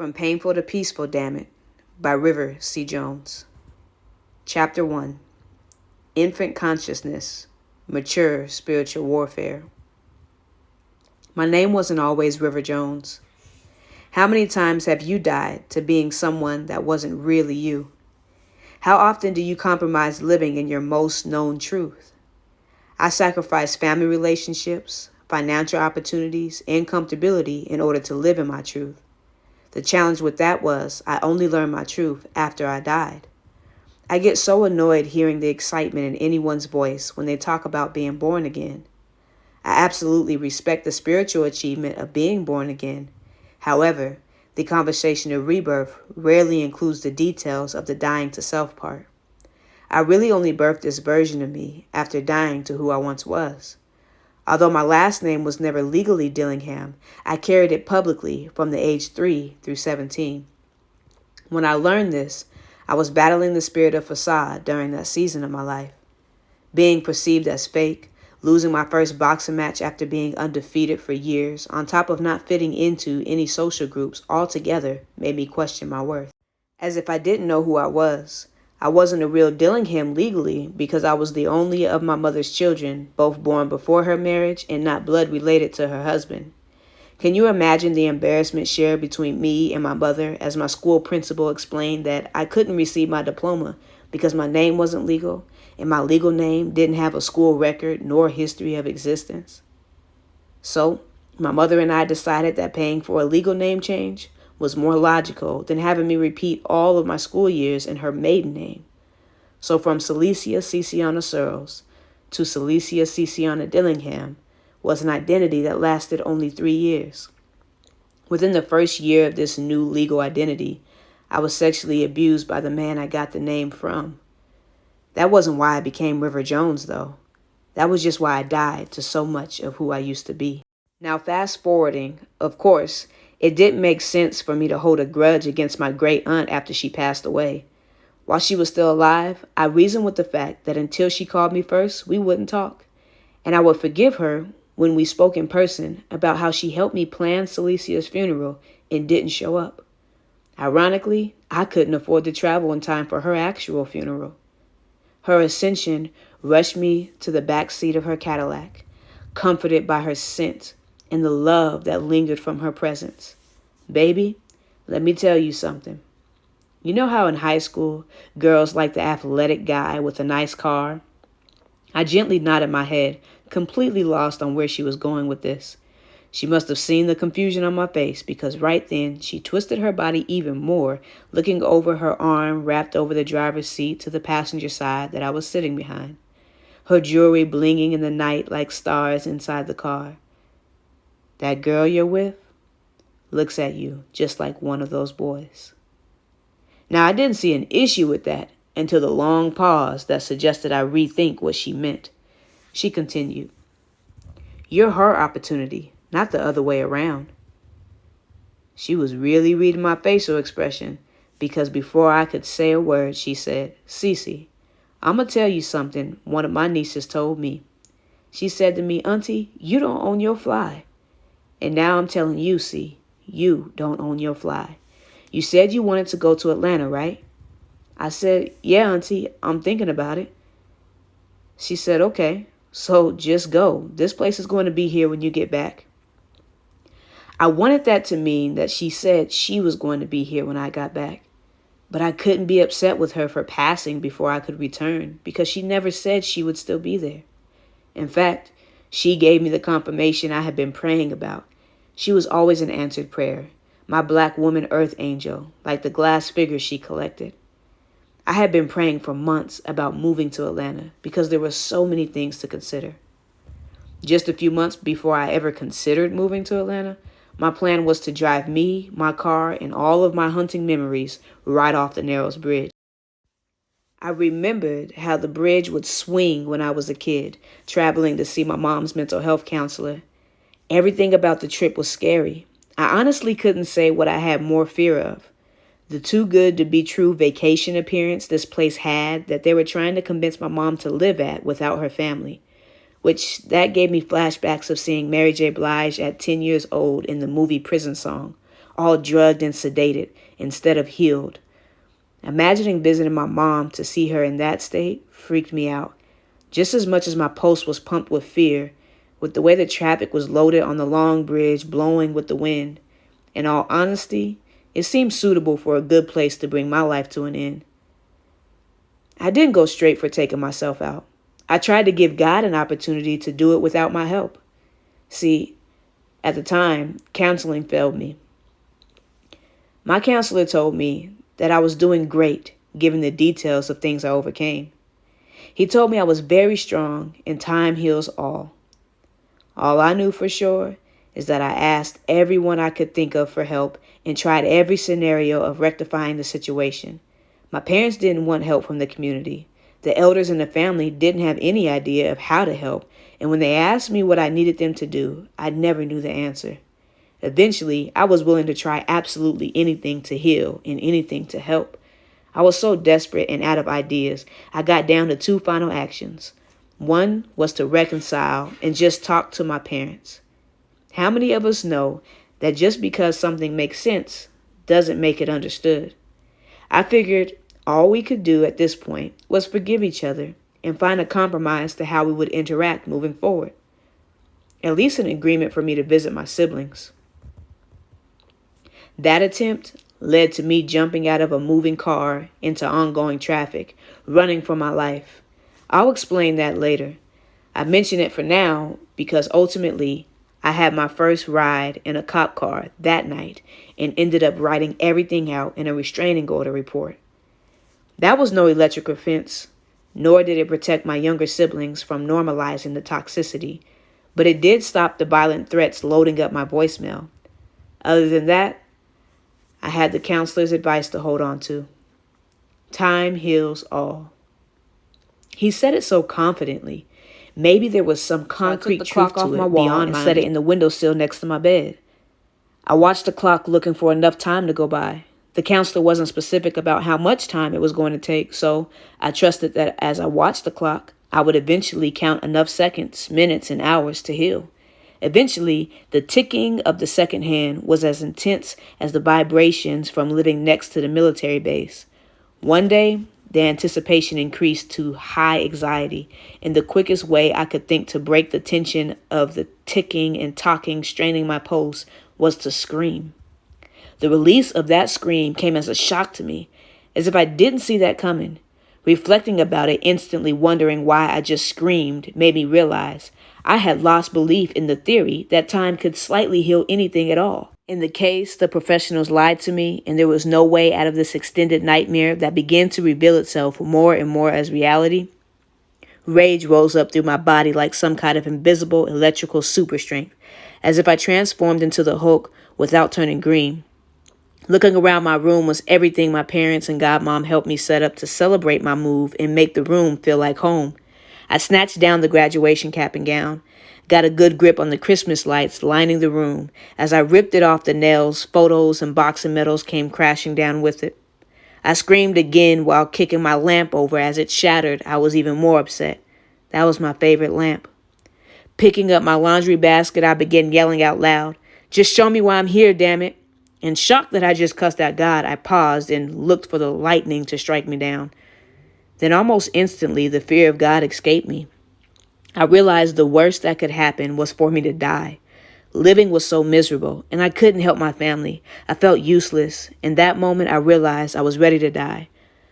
From Painful to Peaceful, Damn It, by River C. Jones. Chapter 1. Infant Consciousness, Mature Spiritual Warfare. My name wasn't always River Jones. How many times have you died to being someone that wasn't really you? How often do you compromise living in your most known truth? I sacrificed family relationships, financial opportunities, and comfortability in order to live in my truth. The challenge with that was I only learned my truth after I died. I get so annoyed hearing the excitement in anyone's voice when they talk about being born again. I absolutely respect the spiritual achievement of being born again. However, the conversation of rebirth rarely includes the details of the dying to self part. I really only birthed this version of me after dying to who I once was. Although my last name was never legally Dillingham, I carried it publicly from the age 3 through 17. When I learned this, I was battling the spirit of facade during that season of my life. Being perceived as fake, losing my first boxing match after being undefeated for years, on top of not fitting into any social groups altogether, made me question my worth. As if I didn't know who I was. I wasn't a real Dillingham legally because I was the only of my mother's children, both born before her marriage and not blood related to her husband. Can you imagine the embarrassment shared between me and my mother as my school principal explained that I couldn't receive my diploma because my name wasn't legal and my legal name didn't have a school record nor history of existence? So, my mother and I decided that paying for a legal name change was more logical than having me repeat all of my school years in her maiden name. So from Celicia Ciciana Searles to Celicia Ciciana Dillingham was an identity that lasted only 3 years. Within the first year of this new legal identity, I was sexually abused by the man I got the name from. That wasn't why I became River Jones, though. That was just why I died to so much of who I used to be. Now, fast forwarding, of course, it didn't make sense for me to hold a grudge against my great aunt after she passed away. While she was still alive, I reasoned with the fact that until she called me first, we wouldn't talk. And I would forgive her when we spoke in person about how she helped me plan Celicia's funeral and didn't show up. Ironically, I couldn't afford to travel in time for her actual funeral. Her ascension rushed me to the back seat of her Cadillac, comforted by her scent and the love that lingered from her presence. Baby, let me tell you something. You know how in high school, girls like the athletic guy with a nice car? I gently nodded my head, completely lost on where she was going with this. She must have seen the confusion on my face because right then she twisted her body even more, looking over her arm wrapped over the driver's seat to the passenger side that I was sitting behind. Her jewelry blinging in the night like stars inside the car. That girl you're with looks at you just like one of those boys. Now, I didn't see an issue with that until the long pause that suggested I rethink what she meant. She continued, You're her opportunity, not the other way around. She was really reading my facial expression because before I could say a word, she said, Cece, I'm going to tell you something one of my nieces told me. She said to me, Auntie, you don't own your fly. And now I'm telling you, see, you don't own your fly. You said you wanted to go to Atlanta, right? I said, yeah, Auntie, I'm thinking about it. She said, okay, so just go. This place is going to be here when you get back. I wanted that to mean that she said she was going to be here when I got back. But I couldn't be upset with her for passing before I could return because she never said she would still be there. In fact, she gave me the confirmation I had been praying about. She was always an answered prayer, my black woman earth angel, like the glass figures she collected. I had been praying for months about moving to Atlanta because there were so many things to consider. Just a few months before I ever considered moving to Atlanta, my plan was to drive me, my car, and all of my hunting memories right off the Narrows Bridge. I remembered how the bridge would swing when I was a kid, traveling to see my mom's mental health counselor. Everything about the trip was scary. I honestly couldn't say what I had more fear of. The too good to be true vacation appearance this place had that they were trying to convince my mom to live at without her family, which that gave me flashbacks of seeing Mary J. Blige at 10 years old in the movie Prison Song, all drugged and sedated instead of healed. Imagining visiting my mom to see her in that state freaked me out, just as much as my pulse was pumped with fear, with the way the traffic was loaded on the long bridge blowing with the wind. In all honesty, it seemed suitable for a good place to bring my life to an end. I didn't go straight for taking myself out. I tried to give God an opportunity to do it without my help. See, at the time, counseling failed me. My counselor told me that I was doing great, given the details of things I overcame. He told me I was very strong and time heals all. All I knew for sure is that I asked everyone I could think of for help and tried every scenario of rectifying the situation. My parents didn't want help from the community. The elders in the family didn't have any idea of how to help, and when they asked me what I needed them to do, I never knew the answer. Eventually, I was willing to try absolutely anything to heal and anything to help. I was so desperate and out of ideas, I got down to 2 final actions. One was to reconcile and just talk to my parents. How many of us know that just because something makes sense doesn't make it understood? I figured all we could do at this point was forgive each other and find a compromise to how we would interact moving forward. At least an agreement for me to visit my siblings. That attempt led to me jumping out of a moving car into ongoing traffic, running for my life. I'll explain that later. I mention it for now because ultimately I had my first ride in a cop car that night and ended up writing everything out in a restraining order report. That was no electric offense, nor did it protect my younger siblings from normalizing the toxicity, but it did stop the violent threats loading up my voicemail. Other than that, I had the counselor's advice to hold on to. Time heals all. He said it so confidently. Maybe there was some concrete truth to it beyond and set it in the windowsill next to my bed. I watched the clock looking for enough time to go by. The counselor wasn't specific about how much time it was going to take, so I trusted that as I watched the clock, I would eventually count enough seconds, minutes, and hours to heal. Eventually, the ticking of the second hand was as intense as the vibrations from living next to the military base. One day, the anticipation increased to high anxiety, and the quickest way I could think to break the tension of the ticking and talking straining my pulse was to scream. The release of that scream came as a shock to me, as if I didn't see that coming. Reflecting about it, instantly wondering why I just screamed, made me realize I had lost belief in the theory that time could slightly heal anything at all. In the case, the professionals lied to me, and there was no way out of this extended nightmare that began to reveal itself more and more as reality. Rage rose up through my body like some kind of invisible electrical super strength, as if I transformed into the Hulk without turning green. Looking around my room was everything my parents and godmom helped me set up to celebrate my move and make the room feel like home. I snatched down the graduation cap and gown, got a good grip on the Christmas lights lining the room. As I ripped it off the nails, photos and boxing medals came crashing down with it. I screamed again while kicking my lamp over. As it shattered, I was even more upset. That was my favorite lamp. Picking up my laundry basket, I began yelling out loud, "Just show me why I'm here, damn it." In shock that I just cussed out God, I paused and looked for the lightning to strike me down. Then almost instantly, the fear of God escaped me. I realized the worst that could happen was for me to die. Living was so miserable, and I couldn't help my family. I felt useless. In that moment, I realized I was ready to die.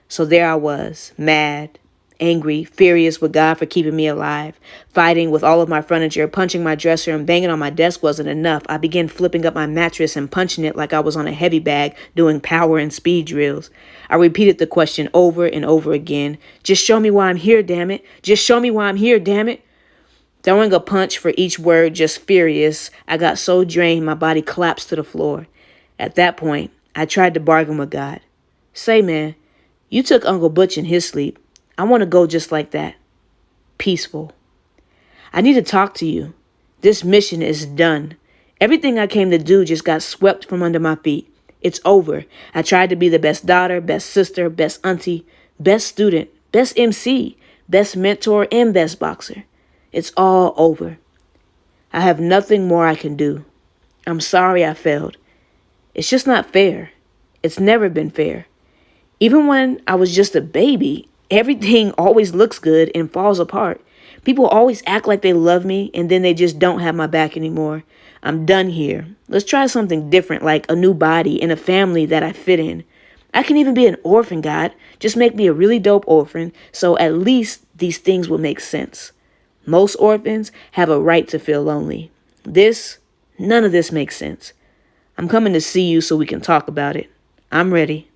So there I was, mad, angry, furious with God for keeping me alive. Fighting with all of my furniture, punching my dresser, and banging on my desk wasn't enough. I began flipping up my mattress and punching it like I was on a heavy bag, doing power and speed drills. I repeated the question over and over again. Just show me why I'm here, damn it. Just show me why I'm here, damn it. Throwing a punch for each word, just furious, I got so drained my body collapsed to the floor. At that point, I tried to bargain with God. Say, man, you took Uncle Butch in his sleep. I want to go just like that. Peaceful. I need to talk to you. This mission is done. Everything I came to do just got swept from under my feet. It's over. I tried to be the best daughter, best sister, best auntie, best student, best MC, best mentor, and best boxer. It's all over. I have nothing more I can do. I'm sorry I failed. It's just not fair. It's never been fair. Even when I was just a baby, everything always looks good and falls apart. People always act like they love me and then they just don't have my back anymore. I'm done here. Let's try something different, like a new body and a family that I fit in. I can even be an orphan, God. Just make me a really dope orphan so at least these things will make sense. Most orphans have a right to feel lonely. None of this makes sense. I'm coming to see you so we can talk about it. I'm ready.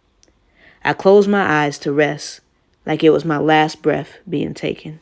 I closed my eyes to rest, like it was my last breath being taken.